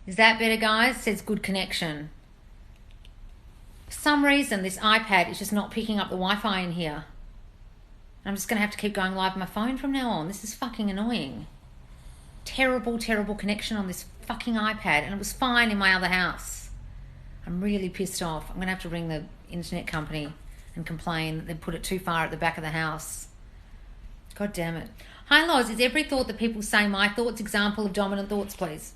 Is that better, guys? It says good connection. For some reason, this iPad is just not picking up the Wi-Fi in here. I'm just going to have to keep going live on my phone from now on. This is fucking annoying. Terrible, terrible connection on this fucking iPad, and it was fine in my other house. I'm really pissed off. I'm going to have to ring the internet company and complain that they put it too far at the back of the house. God damn it. Hi, Loz. Is every thought that people say my thoughts? Example of dominant thoughts, please.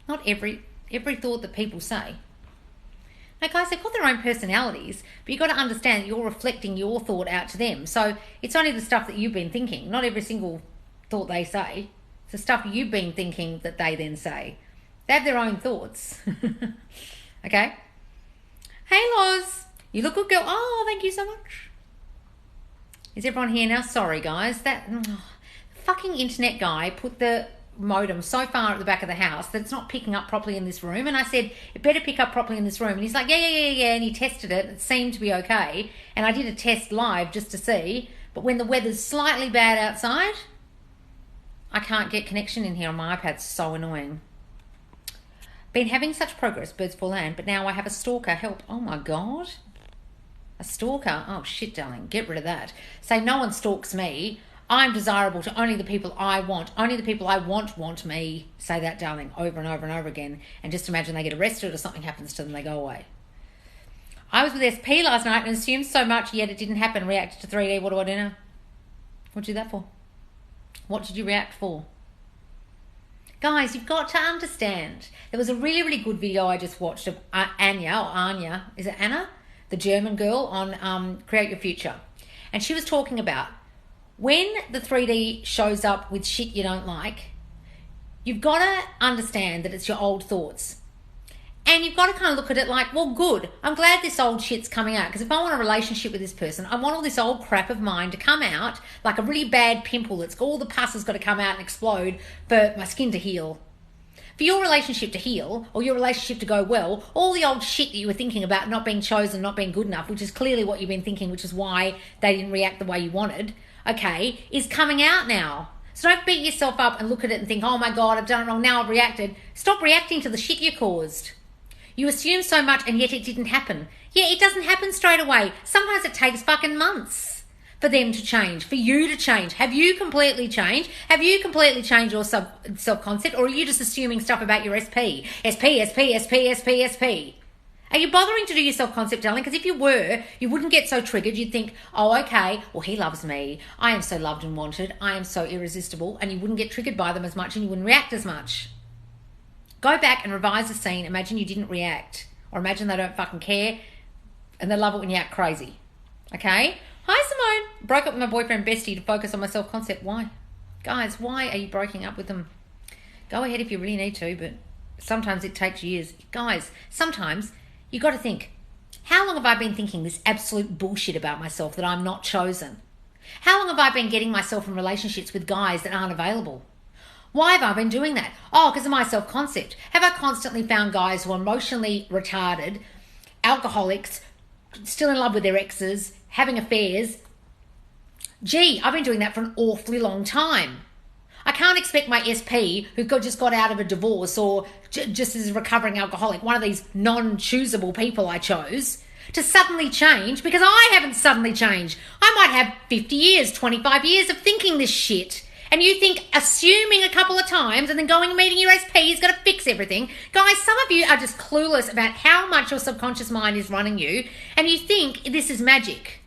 Not every thought that people say. Now, guys, they've got their own personalities, but you've got to understand that you're reflecting your thought out to them. So it's only the stuff that you've been thinking, not every single thought they say. It's the stuff you've been thinking that they then say. They have their own thoughts. Okay? Hey, Loz. You look good, girl. Oh, thank you so much. Is everyone here now? Sorry, guys. That fucking internet guy put the modem so far at the back of the house that it's not picking up properly in this room, and I said it better pick up properly in this room, and he's like yeah, and he tested it. It seemed to be okay, and I did a test live just to see, but when the weather's slightly bad outside, I can't get connection in here on my iPad. It's so annoying. Been having such progress, birds for land, but now I have a stalker. Help. Oh my god, a stalker. Oh shit, darling, get rid of that. Say no one stalks me. I'm desirable to only the people I want. Only the people I want me. Say that, darling, over and over and over again. And just imagine they get arrested or something happens to them, they go away. I was with SP last night and assumed so much, yet it didn't happen. Reacted to 3D. What do I do now? What'd you do that for? What did you react for? Guys, you've got to understand. There was a really, really good video I just watched of Anya. Is it Anna? The German girl on Create Your Future. And she was talking about when the 3D shows up with shit you don't like, you've got to understand that it's your old thoughts. And you've got to kind of look at it like, well, good. I'm glad this old shit's coming out, because if I want a relationship with this person, I want all this old crap of mine to come out like a really bad pimple. That's all the pus has got to come out and explode for my skin to heal. For your relationship to heal, or your relationship to go well, all the old shit that you were thinking about not being chosen, not being good enough, which is clearly what you've been thinking, which is why they didn't react the way you wanted, okay, is coming out now. So don't beat yourself up and look at it and think, oh my God, I've done it wrong, now I've reacted. Stop reacting to the shit you caused. You assume so much and yet it didn't happen. Yeah, it doesn't happen straight away. Sometimes it takes fucking months for them to change, for you to change. Have you completely changed? Have you completely changed your self-concept, or are you just assuming stuff about your SP? SP. Are you bothering to do your self-concept, darling? Because if you were, you wouldn't get so triggered. You'd think, oh, okay, well, he loves me. I am so loved and wanted. I am so irresistible. And you wouldn't get triggered by them as much and you wouldn't react as much. Go back and revise the scene. Imagine you didn't react. Or imagine they don't fucking care and they love it when you act crazy. Okay? Hi, Simone. Broke up with my boyfriend Bestie to focus on my self-concept. Why? Guys, why are you breaking up with them? Go ahead if you really need to, but sometimes it takes years. Guys, sometimes you got to think, how long have I been thinking this absolute bullshit about myself that I'm not chosen? How long have I been getting myself in relationships with guys that aren't available? Why have I been doing that? Oh, because of my self-concept. Have I constantly found guys who are emotionally retarded, alcoholics, still in love with their exes, having affairs? Gee, I've been doing that for an awfully long time. I can't expect my SP, who just got out of a divorce or just is a recovering alcoholic, one of these non-choosable people I chose, to suddenly change, because I haven't suddenly changed. I might have 50 years, 25 years of thinking this shit. And you think assuming a couple of times and then going and meeting your SP is going to fix everything. Guys, some of you are just clueless about how much your subconscious mind is running you, and you think this is magic.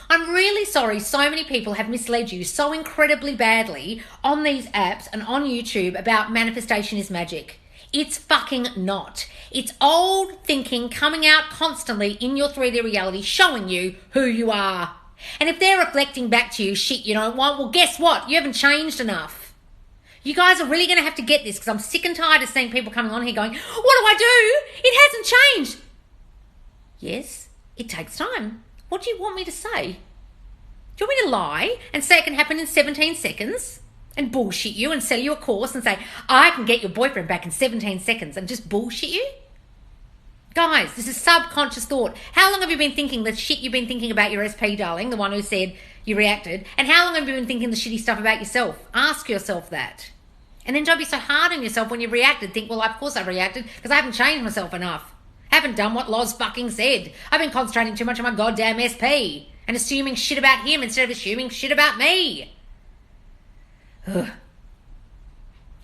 I'm really sorry so many people have misled you so incredibly badly on these apps and on YouTube about manifestation is magic. It's fucking not. It's old thinking coming out constantly in your 3D reality showing you who you are. And if they're reflecting back to you shit you don't want, well, guess what? You haven't changed enough. You guys are really going to have to get this, because I'm sick and tired of seeing people coming on here going, what do I do? It hasn't changed. Yes, it takes time. What do you want me to say? Do you want me to lie and say it can happen in 17 seconds and bullshit you and sell you a course and say, I can get your boyfriend back in 17 seconds and just bullshit you? Guys, this is subconscious thought. How long have you been thinking the shit you've been thinking about your SP, darling, the one who said you reacted? And how long have you been thinking the shitty stuff about yourself? Ask yourself that. And then don't be so hard on yourself when you reacted. Think, well, of course I reacted because I haven't changed myself enough. Haven't done what Loz fucking said. I've been concentrating too much on my goddamn SP and assuming shit about him instead of assuming shit about me. Ugh.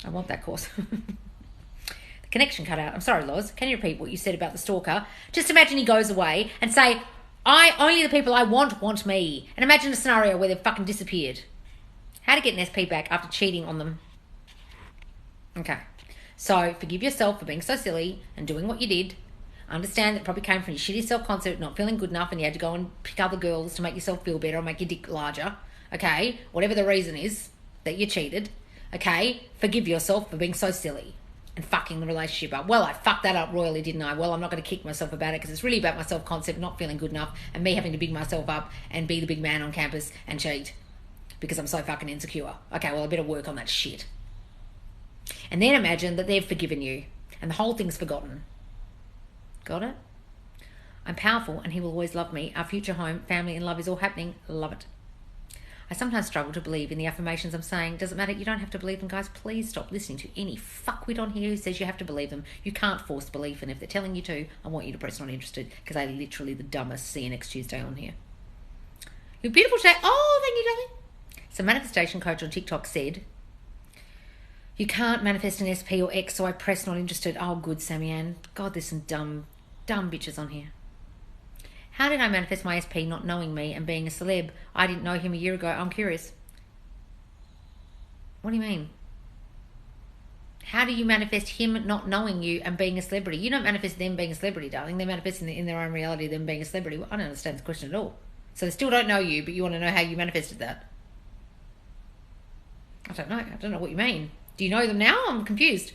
I want that course. The connection cut out. I'm sorry, Loz. Can you repeat what you said about the stalker? Just imagine he goes away and say, only the people I want me. And imagine a scenario where they've fucking disappeared. How to get an SP back after cheating on them. Okay. So forgive yourself for being so silly and doing what you did. Understand that it probably came from your shitty self-concept, not feeling good enough, and you had to go and pick other girls to make yourself feel better or make your dick larger. Okay? Whatever the reason is that you cheated. Okay? Forgive yourself for being so silly and fucking the relationship up. Well, I fucked that up royally, didn't I? Well, I'm not going to kick myself about it because it's really about my self-concept not feeling good enough and me having to big myself up and be the big man on campus and cheat because I'm so fucking insecure. Okay, well, I better work on that shit. And then imagine that they've forgiven you and the whole thing's forgotten. Got it? I'm powerful and he will always love me. Our future home, family and love is all happening. Love it. I sometimes struggle to believe in the affirmations I'm saying. Doesn't matter. You don't have to believe them, guys. Please stop listening to any fuckwit on here who says you have to believe them. You can't force belief. And if they're telling you to, I want you to press not interested because they're literally the dumbest. See you next Tuesday on here. You're beautiful today. Oh, thank you, darling. So manifestation coach on TikTok said, you can't manifest an SP or X, so I press not interested. Oh, good, Sammy Ann. God, there's some dumb bitches on here. How did I manifest my SP not knowing me and being a celeb? I didn't know him a year ago. I'm curious. What do you mean? How do you manifest him not knowing you and being a celebrity? You don't manifest them being a celebrity, darling. They manifest in their own reality them being a celebrity. Well, I don't understand this question at all. So they still don't know you, but you want to know how you manifested that. I don't know. I don't know what you mean. Do you know them now? I'm confused.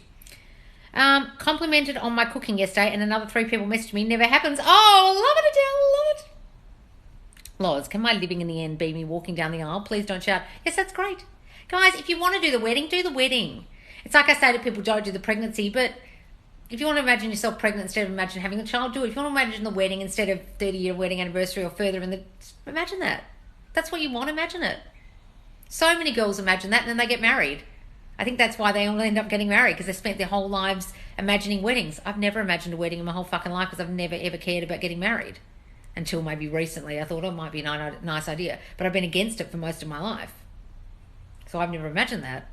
Complimented on my cooking yesterday and another 3 people messaged me. Never happens. Oh, love it, Adele. Love it. Loz, can my living in the end be me walking down the aisle? Please don't shout. Yes, that's great. Guys, if you want to do the wedding, do the wedding. It's like I say to people, don't do the pregnancy, but if you want to imagine yourself pregnant instead of imagine having a child, do it. If you want to imagine the wedding instead of 30-year wedding anniversary or further imagine that. That's what you want, imagine it. So many girls imagine that and then they get married. I think that's why they all end up getting married because they spent their whole lives imagining weddings. I've never imagined a wedding in my whole fucking life because I've never ever cared about getting married. Until maybe recently I thought, it might be a nice idea. But I've been against it for most of my life. So I've never imagined that.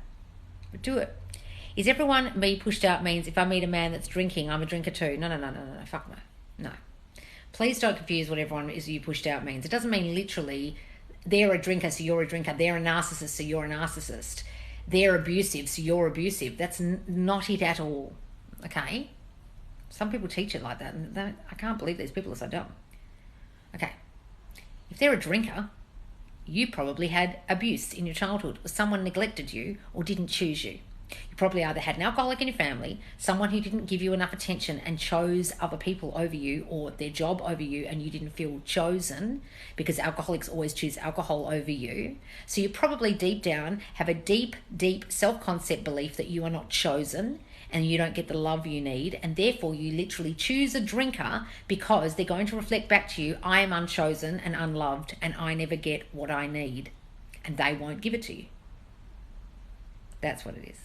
But do it. Is everyone me pushed out means if I meet a man that's drinking, I'm a drinker too? No. Fuck no. No. Please don't confuse what everyone is you pushed out means. It doesn't mean literally they're a drinker, so you're a drinker. They're a narcissist, so you're a narcissist. They're abusive, so you're abusive. That's not it at all. Okay? Some people teach it like that, and I can't believe these people are so dumb. Okay. If they're a drinker, you probably had abuse in your childhood, or someone neglected you or didn't choose you. You probably either had an alcoholic in your family, someone who didn't give you enough attention and chose other people over you or their job over you and you didn't feel chosen because alcoholics always choose alcohol over you. So you probably deep down have a deep self-concept belief that you are not chosen and you don't get the love you need, and therefore you literally choose a drinker because they're going to reflect back to you, I am unchosen and unloved and I never get what I need, and they won't give it to you. That's what it is.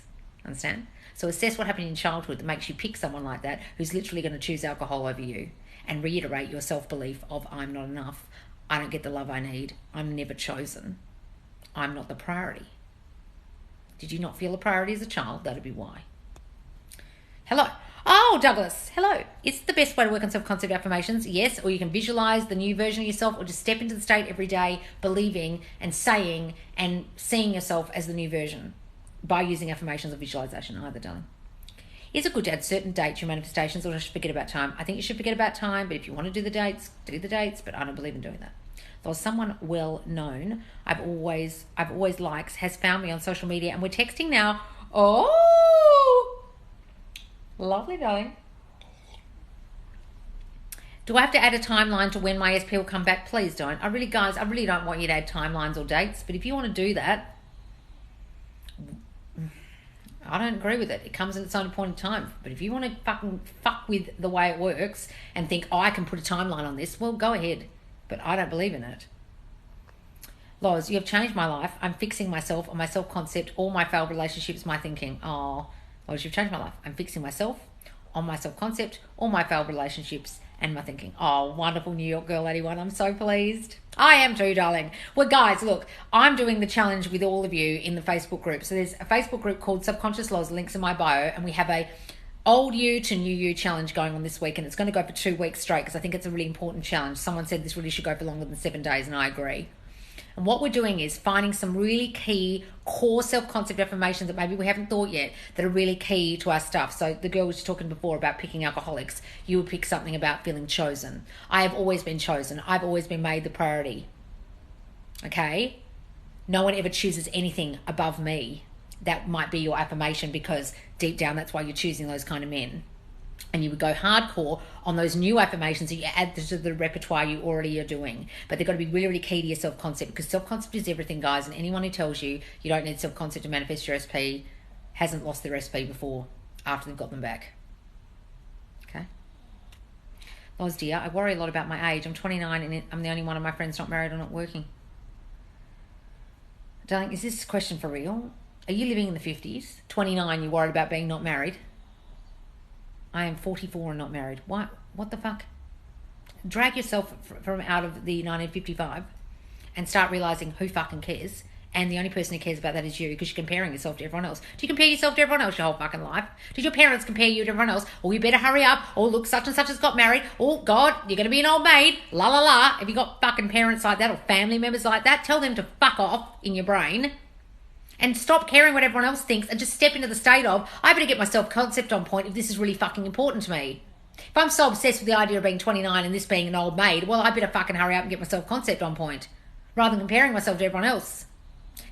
Understand? So assess what happened in childhood that makes you pick someone like that who's literally going to choose alcohol over you, and reiterate your self-belief of I'm not enough, I don't get the love I need, I'm never chosen, I'm not the priority. Did you not feel a priority as a child? That'd be why. Hello. Oh, Douglas. Hello. It's the best way to work on self-concept affirmations. Yes, or you can visualize the new version of yourself or just step into the state every day believing and saying and seeing yourself as the new version by using affirmations or visualization, either, darling. Is it good to add certain dates to your manifestations or just forget about time? I think you should forget about time, but if you want to do the dates, but I don't believe in doing that. Though someone well known, I've always likes, has found me on social media and we're texting now. Oh, lovely, darling. Do I have to add a timeline to when my SP will come back? Please don't. I really don't want you to add timelines or dates, but if you want to do that, I don't agree with it. It comes at its own point in time. But if you want to fucking fuck with the way it works and think, I can put a timeline on this, well, go ahead. But I don't believe in it. Loz, you have changed my life. I'm fixing myself on my self-concept, all my failed relationships, my thinking. Oh, Loz, you've changed my life. I'm fixing myself on my self-concept, all my failed relationships, and my thinking. Oh, wonderful New York Girl 81. I'm so pleased. I am too, darling. Well, guys, look, I'm doing the challenge with all of you in the Facebook group. So there's a Facebook group called Subconscious Loz, links in my bio, and we have a old you to new you challenge going on this week, and it's going to go for 2 weeks straight because I think it's a really important challenge. Someone said this really should go for longer than 7 days, and I agree. And what we're doing is finding some really key core self-concept affirmations that maybe we haven't thought yet that are really key to our stuff. So the girl was talking before about picking alcoholics. You would pick something about feeling chosen. I have always been chosen. I've always been made the priority. Okay? No one ever chooses anything above me. That might be your affirmation because deep down that's why you're choosing those kind of men. And you would go hardcore on those new affirmations that you add to the repertoire you already are doing. But they've got to be really, really key to your self-concept because self-concept is everything, guys. And anyone who tells you you don't need self-concept to manifest your SP hasn't lost their SP before after they've got them back. Okay? Loz, dear, I worry a lot about my age. I'm 29 and I'm the only one of my friends not married or not working. Darling, is this question for real? Are you living in the 50s? 29, you're worried about being not married? I am 44 and not married. What the fuck? Drag yourself from out of the 1955 and start realizing who fucking cares. And the only person who cares about that is you because you're comparing yourself to everyone else. Do you compare yourself to everyone else your whole fucking life? Did your parents compare you to everyone else? Oh, you better hurry up. Oh, look, such and such has got married. Oh, God, you're going to be an old maid. La, la, la. If you got fucking parents like that or family members like that, tell them to fuck off in your brain. And stop caring what everyone else thinks and just step into the state of, I better get my self-concept on point if this is really fucking important to me. If I'm so obsessed with the idea of being 29 and this being an old maid, well, I better fucking hurry up and get my self-concept on point rather than comparing myself to everyone else.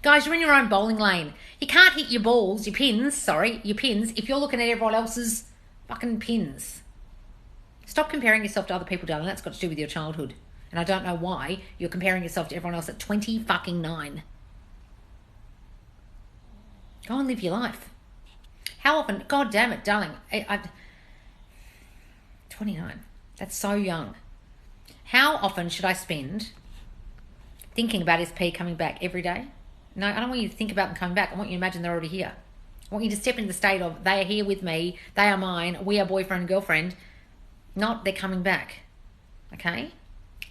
Guys, you're in your own bowling lane. You can't hit your pins, if you're looking at everyone else's fucking pins. Stop comparing yourself to other people, darling. That's got to do with your childhood. And I don't know why you're comparing yourself to everyone else at 20-fucking-9. Go and live your life. How often? God damn it, darling. 29. That's so young. How often should I spend thinking about SP coming back every day? No, I don't want you to think about them coming back. I want you to imagine they're already here. I want you to step into the state of they are here with me, they are mine, we are boyfriend and girlfriend, not they're coming back. Okay?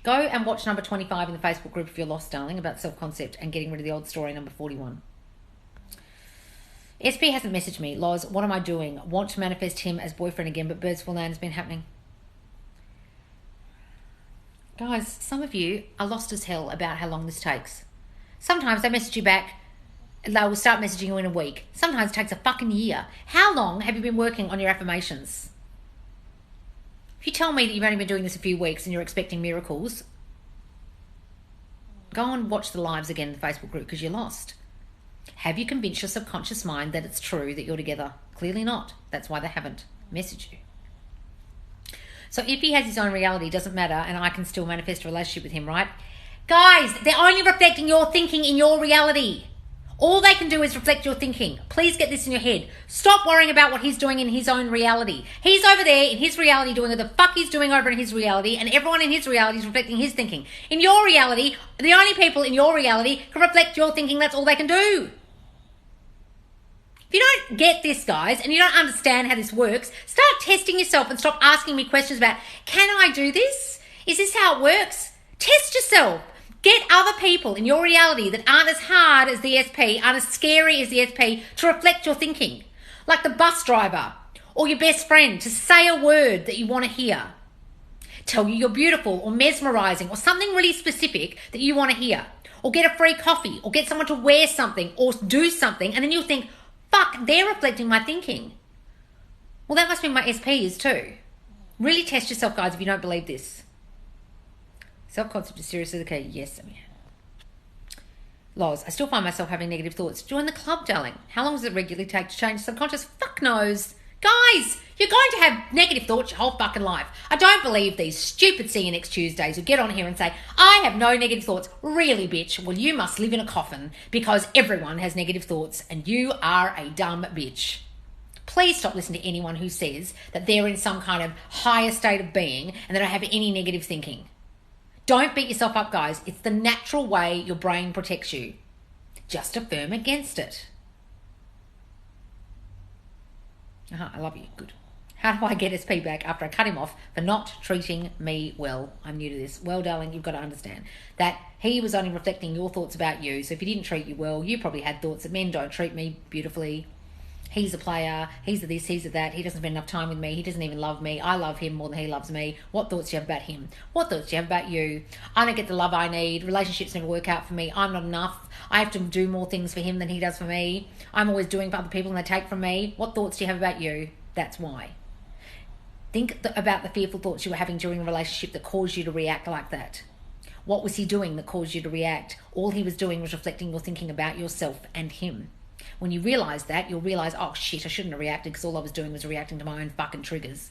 Go and watch number 25 in the Facebook group if you're lost, darling, about self-concept and getting rid of the old story, number 41. SP hasn't messaged me. Loz, what am I doing? Want to manifest him as boyfriend again, but Birds for Land has been happening. Guys, some of you are lost as hell about how long this takes. Sometimes they message you back, they will start messaging you in a week. Sometimes it takes a fucking year. How long have you been working on your affirmations? If you tell me that you've only been doing this a few weeks and you're expecting miracles, go and watch the lives again in the Facebook group because you're lost. Have you convinced your subconscious mind that it's true that you're together? Clearly not. That's why they haven't messaged you. So if he has his own reality, it doesn't matter, and I can still manifest a relationship with him, right? Guys, they're only reflecting your thinking in your reality. All they can do is reflect your thinking. Please get this in your head. Stop worrying about what he's doing in his own reality. He's over there in his reality doing what the fuck he's doing over in his reality, and everyone in his reality is reflecting his thinking. In your reality, the only people in your reality can reflect your thinking. That's all they can do. If you don't get this, guys, and you don't understand how this works, start testing yourself and stop asking me questions about, can I do this? Is this how it works? Test yourself. Get other people in your reality that aren't as hard as the SP, aren't as scary as the SP, to reflect your thinking. Like the bus driver or your best friend, to say a word that you want to hear. Tell you you're beautiful or mesmerizing or something really specific that you want to hear. Or get a free coffee or get someone to wear something or do something, and then you'll think, fuck, they're reflecting my thinking. Well, that must mean my SP is too. Really test yourself, guys, if you don't believe this. Self-concept is seriously the key. Yes, I mean. Loz, I still find myself having negative thoughts. Join the club, darling. How long does it regularly take to change subconscious? Fuck knows. Guys, you're going to have negative thoughts your whole fucking life. I don't believe these stupid See You Next Tuesdays who get on here and say, I have no negative thoughts. Really, bitch? Well, you must live in a coffin because everyone has negative thoughts and you are a dumb bitch. Please stop listening to anyone who says that they're in some kind of higher state of being and they don't have any negative thinking. Don't beat yourself up, guys. It's the natural way your brain protects you. Just affirm against it. I love you. Good. How do I get SP back after I cut him off for not treating me well? I'm new to this. Well, darling, you've got to understand that he was only reflecting your thoughts about you. So if he didn't treat you well, you probably had thoughts that men don't treat me beautifully. He's a player. He's a this, he's a that. He doesn't spend enough time with me. He doesn't even love me. I love him more than he loves me. What thoughts do you have about him? What thoughts do you have about you? I don't get the love I need. Relationships never work out for me. I'm not enough. I have to do more things for him than he does for me. I'm always doing for other people and they take from me. What thoughts do you have about you? That's why. Think about the fearful thoughts you were having during a relationship that caused you to react like that. What was he doing that caused you to react? All he was doing was reflecting your thinking about yourself and him. When you realise that, you'll realise, oh shit, I shouldn't have reacted because all I was doing was reacting to my own fucking triggers.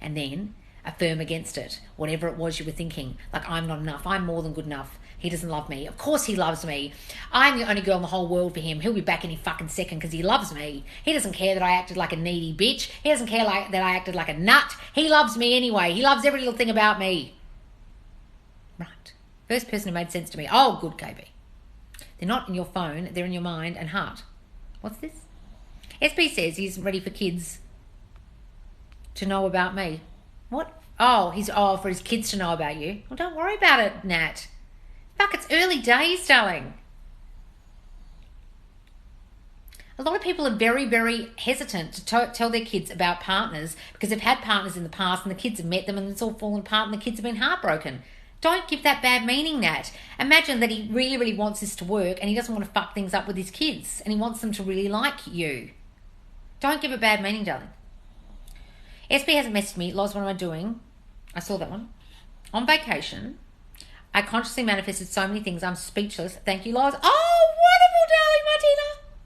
And then affirm against it, whatever it was you were thinking. Like, I'm not enough. I'm more than good enough. He doesn't love me. Of course he loves me. I'm the only girl in the whole world for him. He'll be back any fucking second because he loves me. He doesn't care that I acted like a needy bitch. He doesn't care that I acted like a nut. He loves me anyway. He loves every little thing about me. Right. First person who made sense to me. Oh, good, KB. They're not in your phone. They're in your mind and heart. What's this? SB says he's ready for kids to know about me. What? Oh, for his kids to know about you. Well, don't worry about it, Nat. Fuck, it's early days, darling. A lot of people are very, very hesitant to tell their kids about partners because they've had partners in the past and the kids have met them and it's all fallen apart and the kids have been heartbroken. Don't give that bad meaning, Nat. Imagine that he really, really wants this to work and he doesn't want to fuck things up with his kids and he wants them to really like you. Don't give it bad meaning, darling. SB hasn't messaged me. Loz, what am I doing? I saw that one. On vacation, I consciously manifested so many things. I'm speechless. Thank you, Loz. Oh, wonderful, darling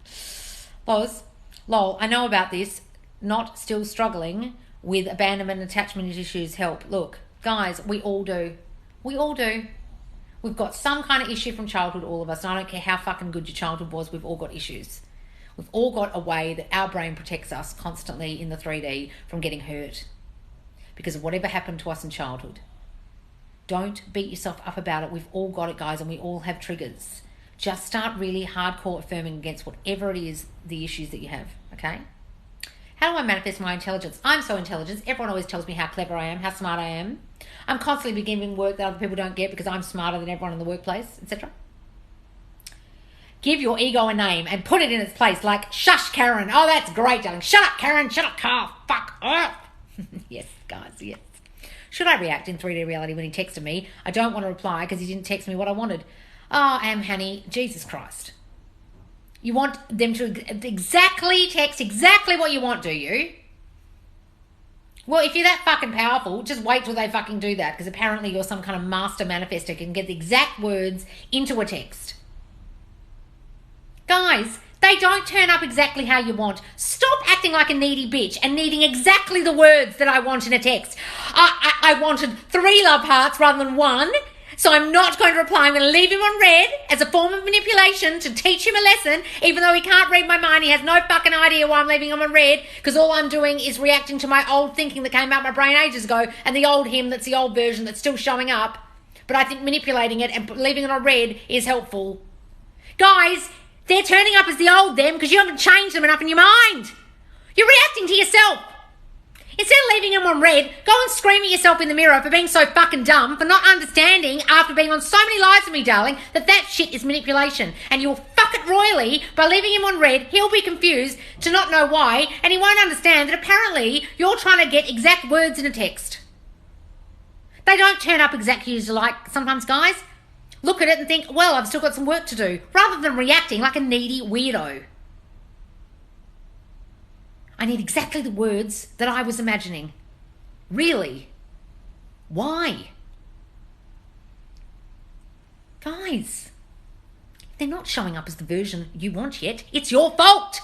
Martina. Loz, lol, I know about this. Not still struggling with abandonment and attachment issues. Help. Look, guys, we all do. We all do. We've got some kind of issue from childhood, all of us. And I don't care how fucking good your childhood was, we've all got issues. We've all got a way that our brain protects us constantly in the 3D from getting hurt because of whatever happened to us in childhood. Don't beat yourself up about it. We've all got it, guys, and we all have triggers. Just start really hardcore affirming against whatever it is, the issues that you have, okay? How do I manifest my intelligence? I'm so intelligent. Everyone always tells me how clever I am, how smart I am. I'm constantly beginning work that other people don't get because I'm smarter than everyone in the workplace, etc. Give your ego a name and put it in its place, like, shush, Karen. Oh, that's great, darling. Shut up, Karen. Shut up, Carl. Fuck off. Yes, guys, yes. Should I react in 3D reality when he texted me? I don't want to reply because he didn't text me what I wanted. Oh, honey, Jesus Christ. You want them to text exactly what you want, do you? Well, if you're that fucking powerful, just wait till they fucking do that because apparently you're some kind of master manifester, can get the exact words into a text. Guys, they don't turn up exactly how you want. Stop acting like a needy bitch and needing exactly the words that I want in a text. I wanted 3 love hearts rather than 1. So I'm not going to reply. I'm going to leave him on red as a form of manipulation to teach him a lesson, even though he can't read my mind. He has no fucking idea why I'm leaving him on red because all I'm doing is reacting to my old thinking that came out my brain ages ago and the old him that's the old version that's still showing up. But I think manipulating it and leaving it on red is helpful. Guys, they're turning up as the old them because you haven't changed them enough in your mind. You're reacting to yourself. Instead of leaving them on red, go and scream at yourself in the mirror for being so fucking dumb, for not understanding after being on so many lies with me, darling, that shit is manipulation. And you'll fuck it royally by leaving him on red. He'll be confused to not know why, and he won't understand that apparently you're trying to get exact words in a text. They don't turn up exactly as you like sometimes, guys. Look at it and think, well, I've still got some work to do, rather than reacting like a needy weirdo. I need exactly the words that I was imagining. Really? Why? Guys, they're not showing up as the version you want yet. It's your fault.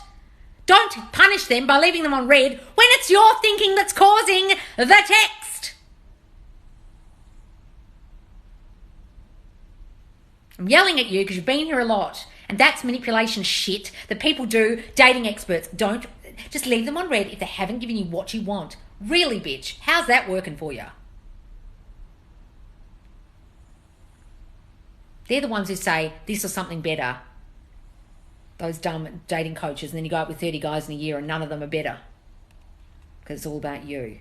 Don't punish them by leaving them on red when it's your thinking that's causing the text. I'm yelling at you because you've been here a lot. And that's manipulation shit that people do, dating experts. Don't, just leave them on red if they haven't given you what you want. Really, bitch, how's that working for you? They're the ones who say, this or something better. Those dumb dating coaches. And then you go out with 30 guys in a year and none of them are better. Because it's all about you.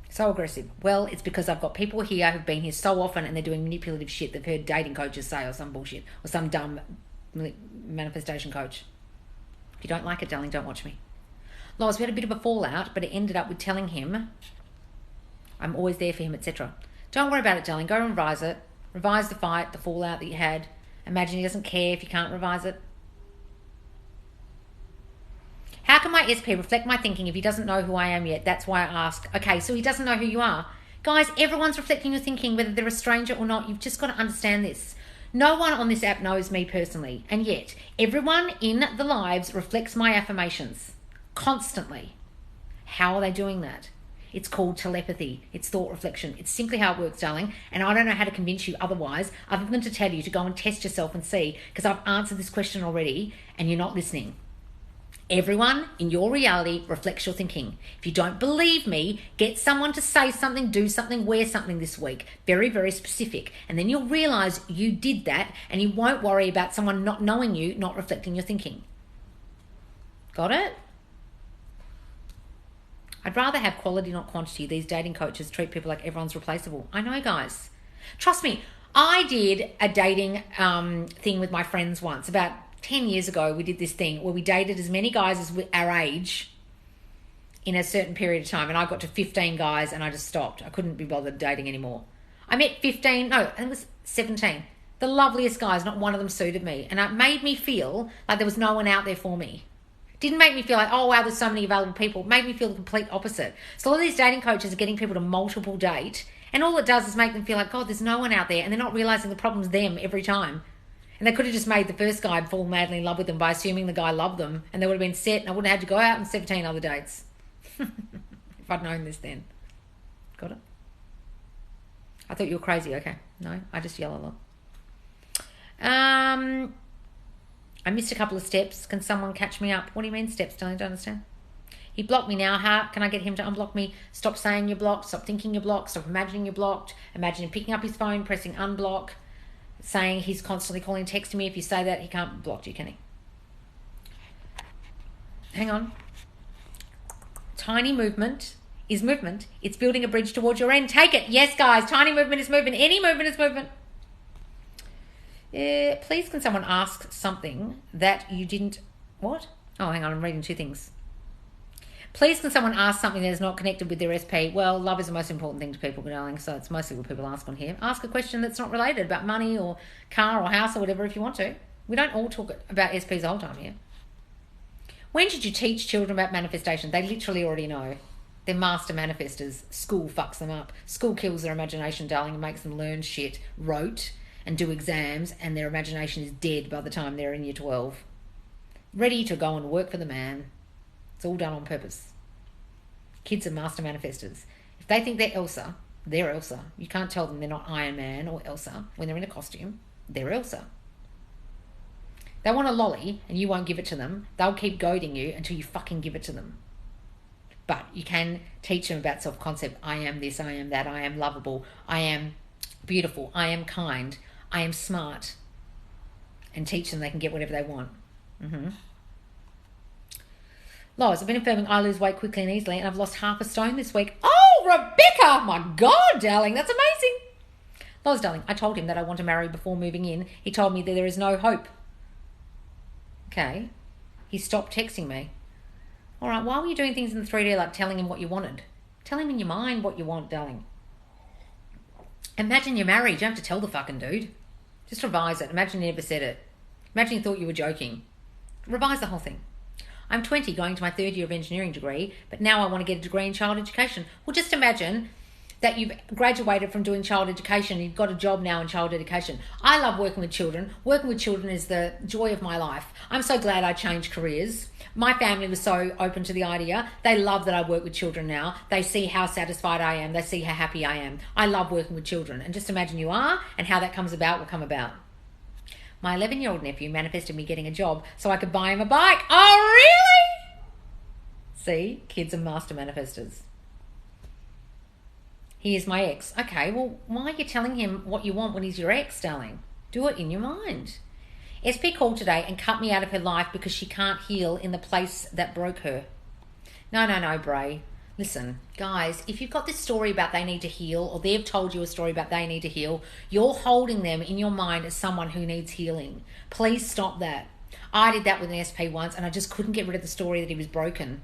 So aggressive. Well, it's because I've got people here who've been here so often and they're doing manipulative shit. They've heard dating coaches say or some bullshit. Or some dumb manifestation coach. If you don't like it, darling, don't watch me. Lois, we had a bit of a fallout, but it ended up with telling him I'm always there for him, etc. Don't worry about it, darling. Go and revise it. Revise the fight, the fallout that you had. Imagine he doesn't care if you can't revise it. How can my SP reflect my thinking if he doesn't know who I am yet? That's why I ask. Okay, so he doesn't know who you are. Guys, everyone's reflecting your thinking, whether they're a stranger or not. You've just got to understand this. No one on this app knows me personally. And yet, everyone in the lives reflects my affirmations. Constantly. How are they doing that? It's called telepathy. It's thought reflection. It's simply how it works, darling. And I don't know how to convince you otherwise, other than to tell you to go and test yourself and see, because I've answered this question already and you're not listening. Everyone in your reality reflects your thinking. If you don't believe me, get someone to say something, do something, wear something this week. Very, very specific. And then you'll realize you did that and you won't worry about someone not knowing you, not reflecting your thinking. Got it? I'd rather have quality, not quantity. These dating coaches treat people like everyone's replaceable. I know, guys. Trust me, I did a dating thing with my friends once. About 10 years ago, we did this thing where we dated as many guys as our age in a certain period of time. And I got to 15 guys and I just stopped. I couldn't be bothered dating anymore. I met 15, no, it was 17. The loveliest guys, not one of them suited me. And it made me feel like there was no one out there for me. Didn't make me feel like, oh, wow, there's so many available people. It made me feel the complete opposite. So all of these dating coaches are getting people to multiple date. And all it does is make them feel like, God, there's no one out there. And they're not realizing the problem's them every time. And they could have just made the first guy fall madly in love with them by assuming the guy loved them. And they would have been set and I wouldn't have had to go out on 17 other dates. If I'd known this then. Got it? I thought you were crazy. Okay. No, I just yell a lot. I missed a couple of steps. Can someone catch me up? What do you mean steps, darling? Don't understand. He blocked me now. How can I get him to unblock me? Stop saying you're blocked. Stop thinking you're blocked. Stop imagining you're blocked. Imagine him picking up his phone, pressing unblock, saying he's constantly calling, texting me. If you say that, he can't block you, can he? Hang on. Tiny movement is movement. It's building a bridge towards your end. Take it. Yes, guys. Tiny movement is movement. Any movement is movement. Please can someone ask something that you didn't... What? Oh, hang on. I'm reading two things. Please can someone ask something that is not connected with their SP? Well, love is the most important thing to people, darling, so it's mostly what people ask on here. Ask a question that's not related about money or car or house or whatever if you want to. We don't all talk about SPs the whole time here. When should you teach children about manifestation? They literally already know. They're master manifestors. School fucks them up. School kills their imagination, darling, and makes them learn shit, rote, and do exams, and their imagination is dead by the time they're in year 12. Ready to go and work for the man. It's all done on purpose. Kids are master manifestors. If they think they're Elsa, they're Elsa. You can't tell them they're not Iron Man or Elsa. When they're in a costume, they're Elsa. They want a lolly and you won't give it to them. They'll keep goading you until you fucking give it to them. But you can teach them about self-concept. I am this, I am that, I am lovable, I am beautiful, I am kind, I am smart. And teach them they can get whatever they want. Lois, I've been affirming I lose weight quickly and easily and I've lost half a stone this week. Oh, Rebecca! My God, darling, that's amazing. Lois, darling, I told him that I want to marry before moving in. He told me that there is no hope. Okay. He stopped texting me. All right, why were you doing things in the 3D like telling him what you wanted? Tell him in your mind what you want, darling. Imagine you're married. You don't have to tell the fucking dude. Just revise it. Imagine you never said it. Imagine you thought you were joking. Revise the whole thing. I'm 20, going to my third year of engineering degree, but now I want to get a degree in child education. Well, just imagine that you've graduated from doing child education. You've got a job now in child education. I love working with children. Working with children is the joy of my life. I'm so glad I changed careers. My family was so open to the idea. They love that I work with children now. They see how satisfied I am. They see how happy I am. I love working with children. And just imagine you are, and how that comes about will come about. My 11-year-old nephew manifested me getting a job so I could buy him a bike. Oh, really? See, kids are master manifestors. He is my ex. Okay, well, why are you telling him what you want when he's your ex, darling? Do it in your mind. SP called today and cut me out of her life because she can't heal in the place that broke her. No, Bray. Listen, guys, if you've got this story about they need to heal, or they've told you a story about they need to heal, you're holding them in your mind as someone who needs healing. Please stop that. I did that with an SP once, and I just couldn't get rid of the story that he was broken.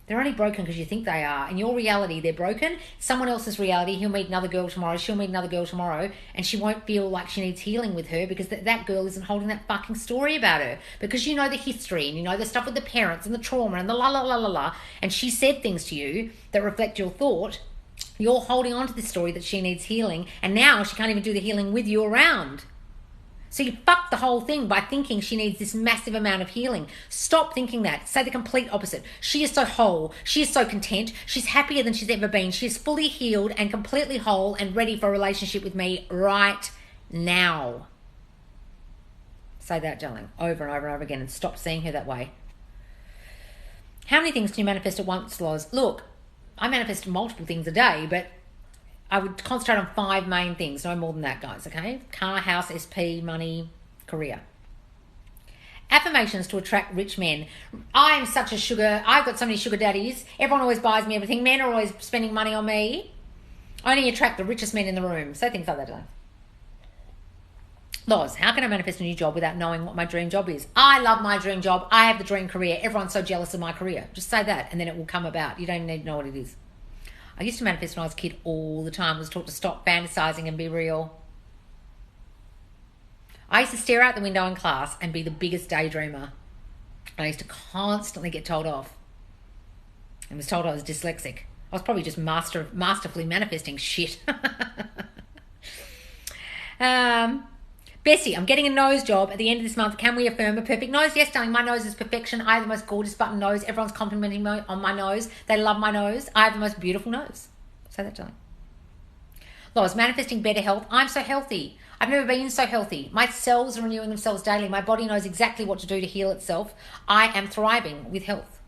They're only broken because you think they are. In your reality, they're broken. Someone else's reality, he'll meet another girl tomorrow, she'll meet another girl tomorrow, and she won't feel like she needs healing with her because that girl isn't holding that fucking story about her. Because you know the history, and you know the stuff with the parents and the trauma and the la, and she said things to you that reflect your thought. You're holding on to this story that she needs healing, and now she can't even do the healing with you around. So you fucked the whole thing by thinking she needs this massive amount of healing. Stop thinking that. Say the complete opposite. She is so whole. She is so content. She's happier than she's ever been. She is fully healed and completely whole and ready for a relationship with me right now. Say that, darling, over and over and over again, and stop seeing her that way. How many things can you manifest at once, Loz? Look, I manifest multiple things a day, but I would concentrate on 5 main things, no more than that, guys, okay? Car, house, SP, money, career. Affirmations to attract rich men. I've got so many sugar daddies. Everyone always buys me everything. Men are always spending money on me. I only attract the richest men in the room. Say things like that, don't I? Loz, how can I manifest a new job without knowing what my dream job is? I love my dream job. I have the dream career. Everyone's so jealous of my career. Just say that, and then it will come about. You don't even need to know what it is. I used to manifest when I was a kid all the time. I was taught to stop fantasizing and be real. I used to stare out the window in class and be the biggest daydreamer. I used to constantly get told off and was told I was dyslexic. I was probably just masterfully manifesting shit. Bessie, I'm getting a nose job at the end of this month. Can we affirm a perfect nose? Yes, darling, my nose is perfection. I have the most gorgeous button nose. Everyone's complimenting me on my nose. They love my nose. I have the most beautiful nose. Say that, darling. Lois, manifesting better health. I'm so healthy. I've never been so healthy. My cells are renewing themselves daily. My body knows exactly what to do to heal itself. I am thriving with health.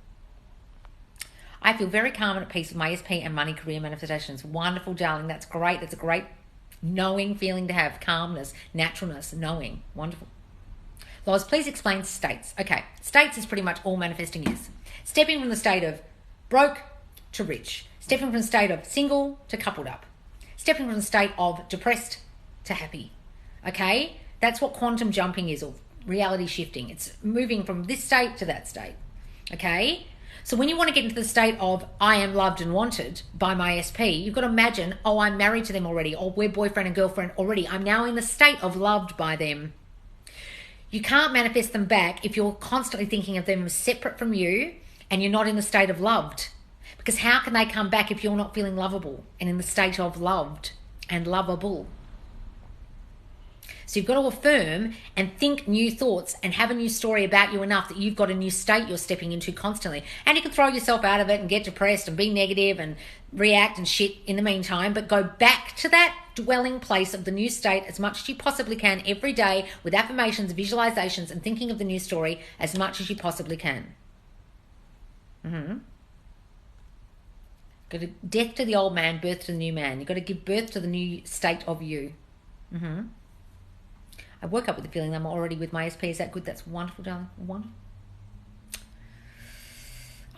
I feel very calm and at peace with my SP and money career manifestations. Wonderful, darling. That's great. That's a great knowing feeling to have. Calmness, naturalness, knowing. Wonderful. Loz, please explain states. Okay, states is pretty much all manifesting is. Stepping from the state of broke to rich. Stepping from the state of single to coupled up. Stepping from the state of depressed to happy. Okay? That's what quantum jumping is, or reality shifting. It's moving from this state to that state. Okay? So when you want to get into the state of I am loved and wanted by my SP, you've got to imagine, oh, I'm married to them already, or we're boyfriend and girlfriend already. I'm now in the state of loved by them. You can't manifest them back if you're constantly thinking of them as separate from you and you're not in the state of loved. Because how can they come back if you're not feeling lovable and in the state of loved and lovable? So you've got to affirm and think new thoughts and have a new story about you enough that you've got a new state you're stepping into constantly. And you can throw yourself out of it and get depressed and be negative and react and shit in the meantime, but go back to that dwelling place of the new state as much as you possibly can every day with affirmations, visualizations, and thinking of the new story as much as you possibly can. Got to death to the old man, birth to the new man. You've got to give birth to the new state of you. I woke up with the feeling that I'm already with my SP. Is that good? That's wonderful, darling. Wonderful.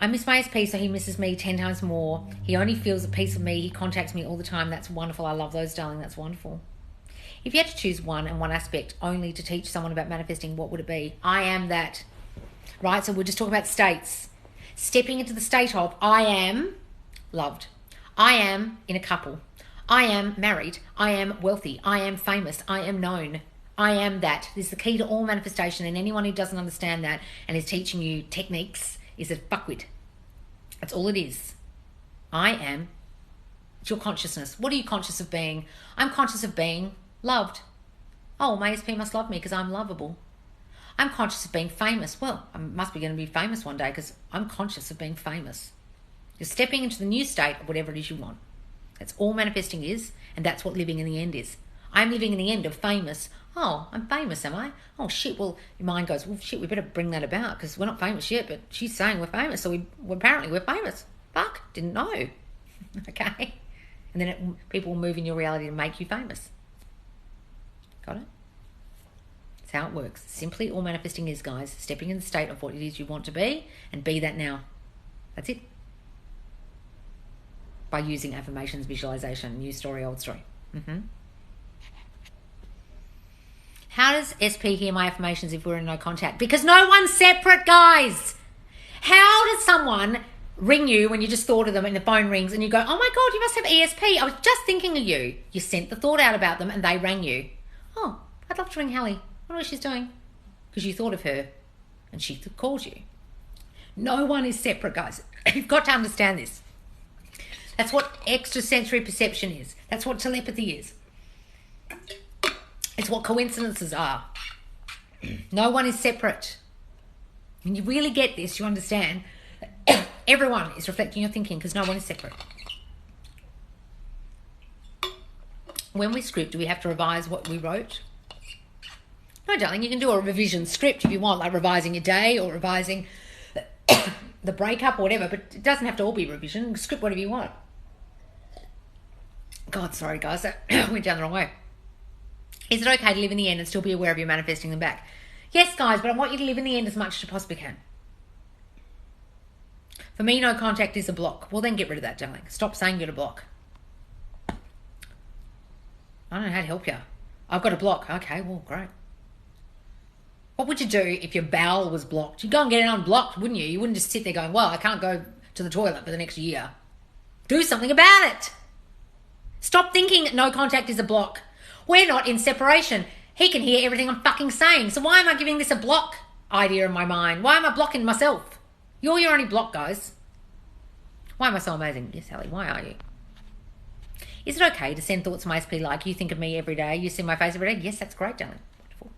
I miss my SP, so he misses me 10 times more. He only feels a piece of me. He contacts me all the time. That's wonderful. I love those, darling. That's wonderful. If you had to choose one and one aspect only to teach someone about manifesting, what would it be? I am that. Right? So we're just talking about states. Stepping into the state of I am loved. I am in a couple. I am married. I am wealthy. I am famous. I am known. I am that. This is the key to all manifestation, and anyone who doesn't understand that and is teaching you techniques is a fuckwit. That's all it is. I am. It's your consciousness. What are you conscious of being? I'm conscious of being loved. Oh, my SP must love me because I'm lovable. I'm conscious of being famous. Well, I must be going to be famous one day because I'm conscious of being famous. You're stepping into the new state of whatever it is you want. That's all manifesting is, and that's what living in the end is. I'm living in the end of famous. Oh, I'm famous, am I? Oh, shit. Well, your mind goes, well, shit, we better bring that about because we're not famous yet, but she's saying we're famous, so apparently we're famous. Fuck, didn't know. Okay? And then people will move in your reality to make you famous. Got it? That's how it works. Simply all manifesting is, guys, stepping in the state of what it is you want to be and be that now. That's it. By using affirmations, visualization, new story, old story. How does SP hear my affirmations if we're in no contact? Because no one's separate, guys. How does someone ring you when you just thought of them and the phone rings and you go, oh my God, you must have ESP. I was just thinking of you. You sent the thought out about them and they rang you. Oh, I'd love to ring Hallie. I wonder what she's doing. Because you thought of her and she called you. No one is separate, guys. You've got to understand this. That's what extrasensory perception is. That's what telepathy is. It's what coincidences are. No one is separate. When you really get this, you understand everyone is reflecting your thinking because no one is separate. When we script, do we have to revise what we wrote? No, darling, you can do a revision script if you want, like revising your day or revising the breakup or whatever, but it doesn't have to all be revision. Script whatever you want. God, sorry, guys, that went down the wrong way. Is it okay to live in the end and still be aware of you manifesting them back? Yes, guys, but I want you to live in the end as much as you possibly can. For me, no contact is a block. Well, then get rid of that, darling. Stop saying you're a block. I don't know how to help you. I've got a block. Okay, well, great. What would you do if your bowel was blocked? You'd go and get it unblocked, wouldn't you? You wouldn't just sit there going, well, I can't go to the toilet for the next year. Do something about it. Stop thinking no contact is a block. We're not in separation. He can hear everything I'm fucking saying. So why am I giving this a block idea in my mind? Why am I blocking myself? You're your only block, guys. Why am I so amazing? Yes, Hallie, why are you? Is it okay to send thoughts to my SP like you think of me every day, you see my face every day? Yes, that's great, darling. Wonderful.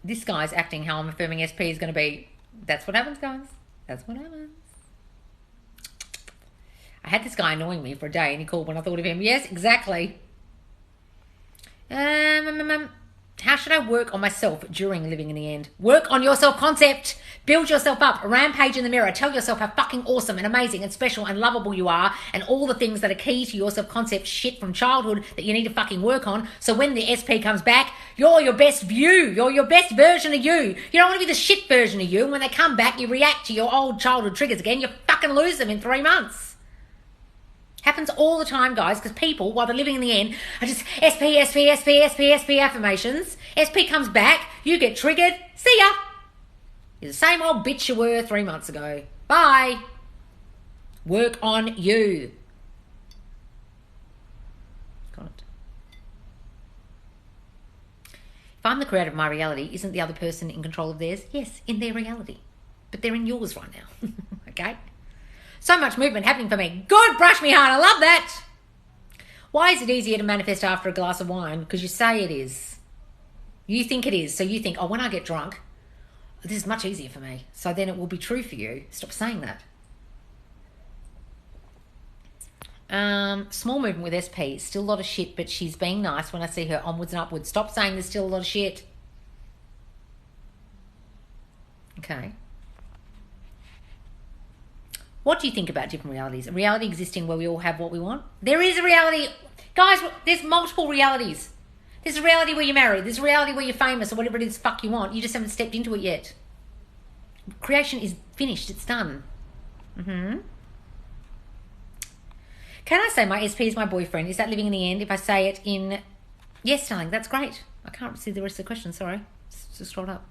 This guy's acting how I'm affirming SP is going to be. That's what happens, guys. That's what happens. I had this guy annoying me for a day and he called when I thought of him. Yes, exactly. How should I work on myself during living in the end? Work on your self-concept. Build yourself up. Rampage in the mirror. Tell yourself how fucking awesome and amazing and special and lovable you are and all the things that are key to your self-concept shit from childhood that you need to fucking work on. So when the SP comes back, you're your best view. You're your best version of you. You don't want to be the shit version of you. And when they come back, you react to your old childhood triggers again. You fucking lose them in 3 months. Happens all the time, guys, because people, while they're living in the end, are just SP affirmations. SP comes back, you get triggered, see ya. You're the same old bitch you were 3 months ago. Bye. Work on you. Got it. If I'm the creator of my reality, isn't the other person in control of theirs? Yes, in their reality. But they're in yours right now. Okay? So much movement happening for me. Good, brush me hard. I love that. Why is it easier to manifest after a glass of wine? Because you say it is. You think it is. So you think, oh, when I get drunk, this is much easier for me. So then it will be true for you. Stop saying that. Small movement with SP. Still a lot of shit, but she's being nice when I see her onwards and upwards. Stop saying there's still a lot of shit. Okay. What do you think about different realities? A reality existing where we all have what we want? There is a reality. Guys, there's multiple realities. There's a reality where you're married. There's a reality where you're famous or whatever it is fuck you want. You just haven't stepped into it yet. Creation is finished. It's done. Can I say my SP is my boyfriend? Is that living in the end? If I say it in... Yes, darling, that's great. I can't see the rest of the question. Sorry. Just scrolled up.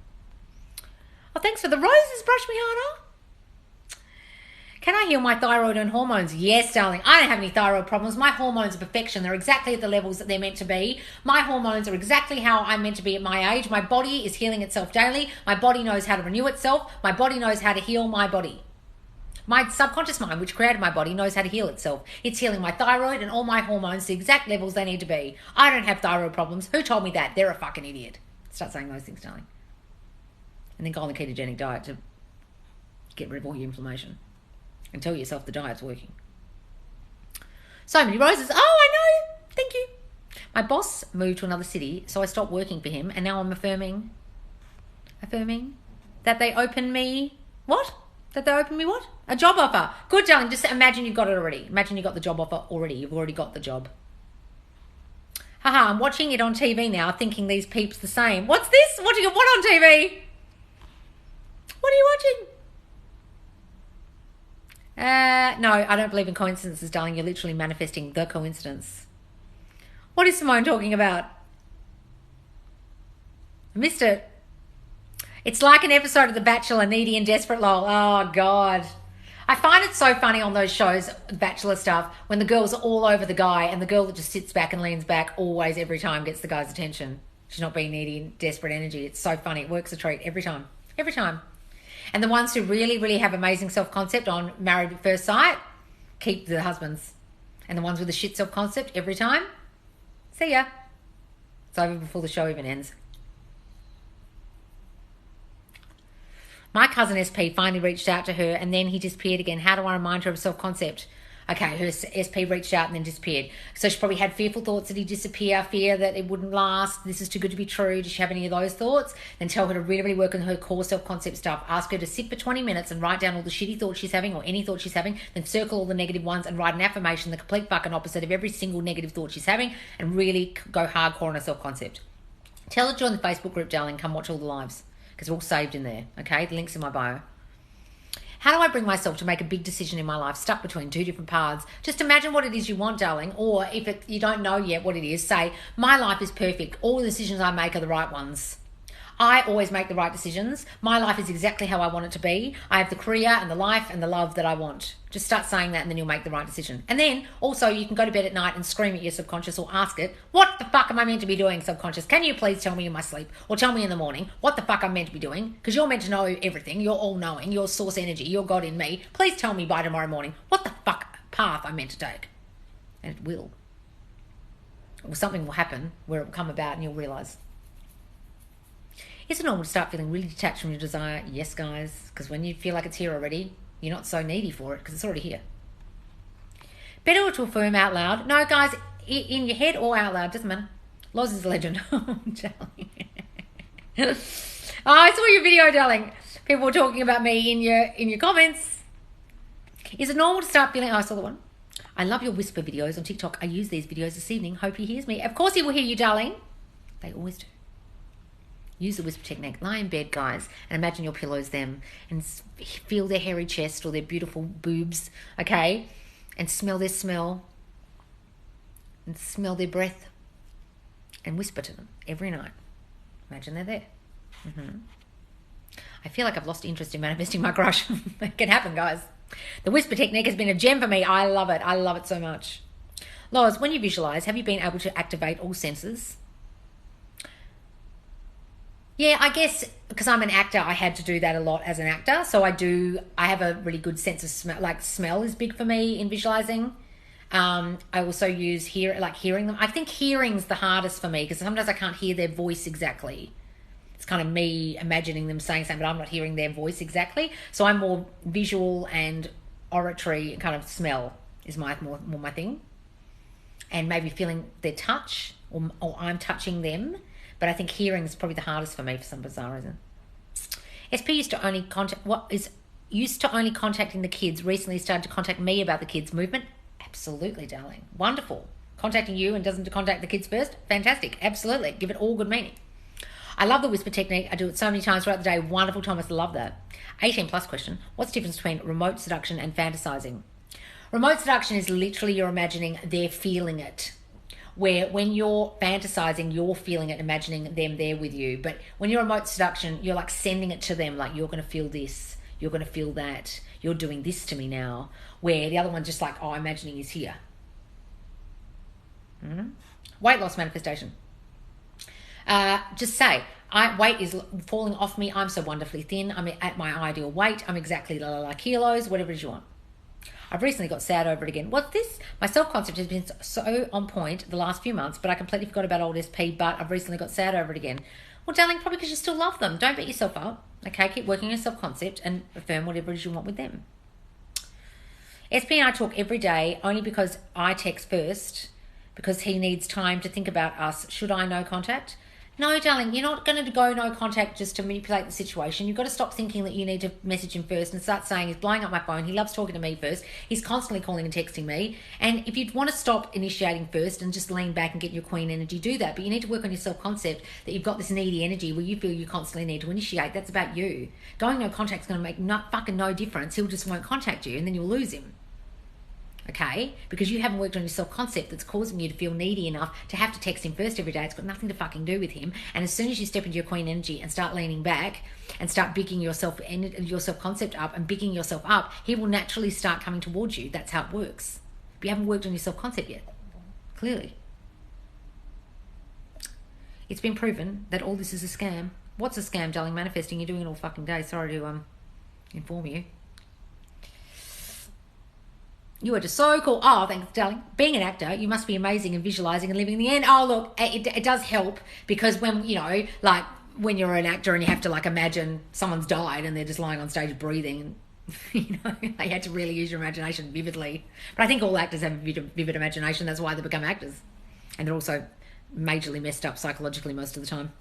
Oh, thanks for the roses. Brush me harder. Can I heal my thyroid and hormones? Yes, darling. I don't have any thyroid problems. My hormones are perfection. They're exactly at the levels that they're meant to be. My hormones are exactly how I'm meant to be at my age. My body is healing itself daily. My body knows how to renew itself. My body knows how to heal my body. My subconscious mind, which created my body, knows how to heal itself. It's healing my thyroid and all my hormones to the exact levels they need to be. I don't have thyroid problems. Who told me that? They're a fucking idiot. Start saying those things, darling. And then go on the ketogenic diet to get rid of all your inflammation. And tell yourself the diet's working. So many roses. Oh, I know. Thank you. My boss moved to another city, so I stopped working for him, and now I'm affirming that they open me... What? That they opened me what? A job offer. Good, darling. Just imagine you've got it already. Imagine you got the job offer already. You've already got the job. Haha, I'm watching it on TV now, thinking these peeps the same. What's this? Watching what on TV? What are you watching? No, I don't believe in coincidences, darling. You're literally manifesting the coincidence. What is Simone talking about? I missed it. It's like an episode of The Bachelor, needy and desperate, lol. Oh, God. I find it so funny on those shows, Bachelor stuff, when the girls are all over the guy and the girl that just sits back and leans back always, every time, gets the guy's attention. She's not being needy and desperate energy. It's so funny. It works a treat every time. Every time. And the ones who really, really have amazing self-concept on Married at First Sight, keep the husbands. And the ones with the shit self-concept every time, see ya. It's over before the show even ends. My cousin SP finally reached out to her and then he disappeared again. How do I remind her of self-concept? Okay, her SP reached out and then disappeared. So she probably had fearful thoughts that he'd disappear, fear that it wouldn't last, this is too good to be true. Does she have any of those thoughts? Then tell her to really, really work on her core self-concept stuff. Ask her to sit for 20 minutes and write down all the shitty thoughts she's having or any thoughts she's having. Then circle all the negative ones and write an affirmation, the complete fucking opposite of every single negative thought she's having, and really go hardcore on her self-concept. Tell her to join the Facebook group, darling. Come watch all the lives because they're all saved in there. Okay, the link's in my bio. How do I bring myself to make a big decision in my life stuck between two different paths? Just imagine what it is you want, darling. Or if you don't know yet what it is, say, my life is perfect. All the decisions I make are the right ones. I always make the right decisions. My life is exactly how I want it to be. I have the career and the life and the love that I want. Just start saying that and then you'll make the right decision. And then also you can go to bed at night and scream at your subconscious or ask it, what the fuck am I meant to be doing, subconscious? Can you please tell me in my sleep or tell me in the morning what the fuck I'm meant to be doing? Because you're meant to know everything. You're all knowing. You're source energy. You're God in me. Please tell me by tomorrow morning what the fuck path I'm meant to take. And it will. Or something will happen where it will come about and you'll realise. Is it normal to start feeling really detached from your desire? Yes, guys, because when you feel like it's here already, you're not so needy for it because it's already here. Better to affirm out loud. No, guys, in your head or out loud, doesn't matter. Loz is a legend. Oh, darling. Oh, I saw your video, darling. People were talking about me in your comments. Is it normal to start feeling... Oh, I saw the one. I love your whisper videos on TikTok. I use these videos this evening. Hope he hears me. Of course he will hear you, darling. They always do. Use the whisper technique. Lie in bed, guys, and imagine your pillows them and feel their hairy chest or their beautiful boobs, okay? And smell their smell and smell their breath and whisper to them every night. Imagine they're there. I feel like I've lost interest in manifesting my crush. It can happen, guys. The whisper technique has been a gem for me. I love it. I love it so much. Loz, when you visualize, have you been able to activate all senses? Yeah, I guess because I'm an actor, I had to do that a lot as an actor. So I have a really good sense of smell. Like smell is big for me in visualizing. I also use hearing them. I think hearing's the hardest for me because sometimes I can't hear their voice exactly. It's kind of me imagining them saying something, but I'm not hearing their voice exactly. So I'm more visual and oratory kind of smell is more my thing. And maybe feeling their touch or I'm touching them. But I think hearing is probably the hardest for me for some bizarre reason. SP used to only contacting the kids. Recently started to contact me about the kids movement. Absolutely, darling. Wonderful. Contacting you and doesn't contact the kids first. Fantastic. Absolutely. Give it all good meaning. I love the whisper technique. I do it so many times throughout the day. Wonderful, Thomas. Love that. 18 plus question. What's the difference between remote seduction and fantasizing? Remote seduction is literally you're imagining they're feeling it. Where when you're fantasizing, you're feeling it, imagining them there with you. But when you're remote seduction, you're like sending it to them, like you're going to feel this, you're going to feel that, you're doing this to me now. Where the other one's just like, oh, I'm imagining he's here. Weight loss manifestation. Just say, weight is falling off me. I'm so wonderfully thin. I'm at my ideal weight. I'm exactly kilos, whatever it is you want. I've recently got sad over it again. What's this? My self-concept has been so on point the last few months, but I completely forgot about old SP, but I've recently got sad over it again. Well, darling, probably because you still love them. Don't beat yourself up. Okay, keep working your self-concept and affirm whatever it is you want with them. SP and I talk every day only because I text first because he needs time to think about us. Should I no contact? No, darling, you're not going to go no contact just to manipulate the situation. You've got to stop thinking that you need to message him first and start saying he's blowing up my phone. He loves talking to me first. He's constantly calling and texting me. And if you want to stop initiating first and just lean back and get your queen energy, do that. But you need to work on your self-concept that you've got this needy energy where you feel you constantly need to initiate. That's about you. Going no contact's going to make no difference. He'll just won't contact you and then you'll lose him. Okay, because you haven't worked on your self-concept that's causing you to feel needy enough to have to text him first every day. It's got nothing to fucking do with him. And as soon as you step into your queen energy and start leaning back and start bigging your self-concept up and bigging yourself up, he will naturally start coming towards you. That's how it works. But you haven't worked on your self-concept yet, clearly. It's been proven that all this is a scam. What's a scam, darling? Manifesting. You're doing it all fucking day. Sorry to inform you. You are just so cool. Oh, thanks, darling. Being an actor, you must be amazing and visualizing and living in the end. Oh, look, it does help because when, you know, like when you're an actor and you have to like imagine someone's died and they're just lying on stage breathing and, you know, you had to really use your imagination vividly. But I think all actors have a vivid imagination. That's why they become actors. And they're also majorly messed up psychologically most of the time.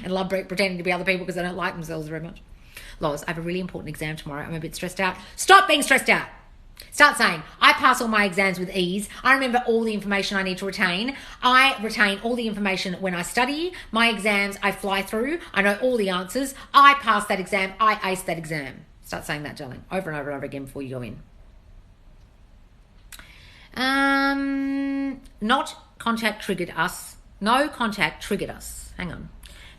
And love pretending to be other people because they don't like themselves very much. Loz, I have a really important exam tomorrow. I'm a bit stressed out. Stop being stressed out. Start saying, I pass all my exams with ease. I remember all the information I need to retain. I retain all the information when I study. My exams, I fly through. I know all the answers. I pass that exam. I ace that exam. Start saying that, darling, over and over and over again before you go in. Not contact triggered us. No contact triggered us. Hang on.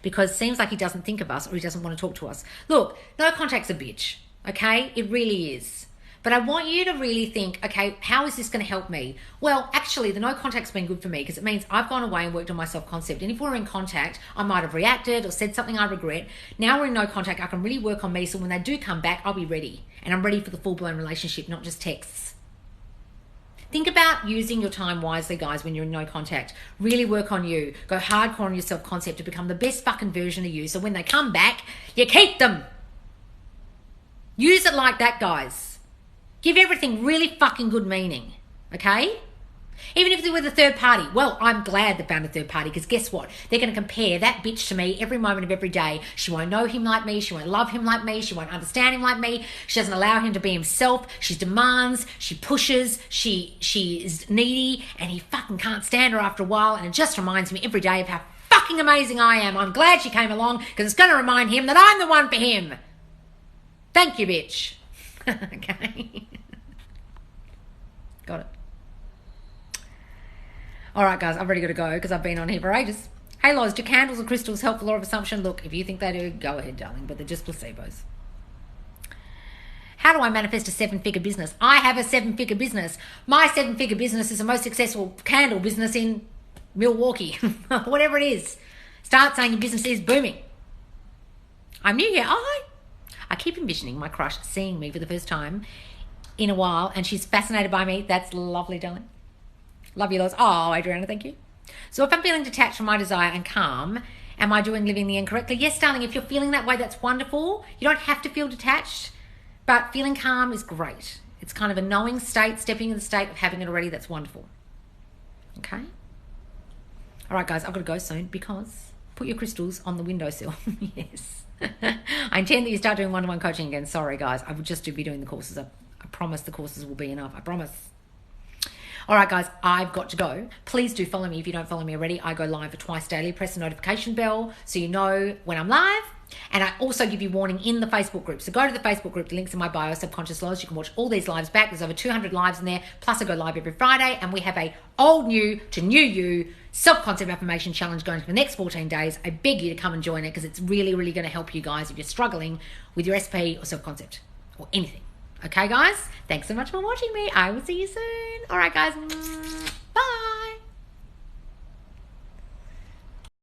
Because it seems like he doesn't think of us or he doesn't want to talk to us. Look, no contact's a bitch, okay? It really is. But I want you to really think, okay, how is this going to help me? Well, actually, the no contact's been good for me because it means I've gone away and worked on my self-concept. And if we're in contact, I might have reacted or said something I regret. Now we're in no contact, I can really work on me. So when they do come back, I'll be ready. And I'm ready for the full-blown relationship, not just texts. Think about using your time wisely, guys, when you're in no contact. Really work on you. Go hardcore on your self-concept to become the best fucking version of you. So when they come back, you keep them. Use it like that, guys. Give everything really fucking good meaning, okay? Even if they were the third party. Well, I'm glad they found a third party because guess what? They're going to compare that bitch to me every moment of every day. She won't know him like me. She won't love him like me. She won't understand him like me. She doesn't allow him to be himself. She demands. She pushes. She is needy and he fucking can't stand her after a while. And it just reminds me every day of how fucking amazing I am. I'm glad she came along because it's going to remind him that I'm the one for him. Thank you, bitch. Okay. Got it. All right, guys, I've already got to go because I've been on here for ages. Hey, Loz, do candles or crystals help the law of assumption? Look, if you think they do, go ahead, darling, but they're just placebos. How do I manifest a 7-figure business? I have a 7-figure business. My 7-figure business is the most successful candle business in Milwaukee. Whatever it is. Start saying your business is booming. I'm new here. I keep envisioning my crush seeing me for the first time in a while, and she's fascinated by me. That's lovely, darling. Love you, Loz. Oh, Adriana, thank you. So if I'm feeling detached from my desire and calm, am I doing living the end correctly? Yes, darling, if you're feeling that way, that's wonderful. You don't have to feel detached, but feeling calm is great. It's kind of a knowing state, stepping in the state of having it already. That's wonderful. Okay? All right, guys, I've got to go soon because put your crystals on the windowsill. Yes. I intend that you start doing one-to-one coaching again. Sorry, guys. I will just be doing the courses. I promise the courses will be enough. I promise. All right, guys, I've got to go. Please do follow me if you don't follow me already. I go live twice daily. Press the notification bell so you know when I'm live. And I also give you warning in the Facebook group. So go to the Facebook group. The link's in my bio, Subconscious Loz. You can watch all these lives back. There's over 200 lives in there. Plus, I go live every Friday. And we have a old new to new you self-concept affirmation challenge going for the next 14 days. I beg you to come and join it because it's really, really going to help you guys if you're struggling with your SP or self-concept or anything. Okay, guys? Thanks so much for watching me. I will see you soon. All right, guys.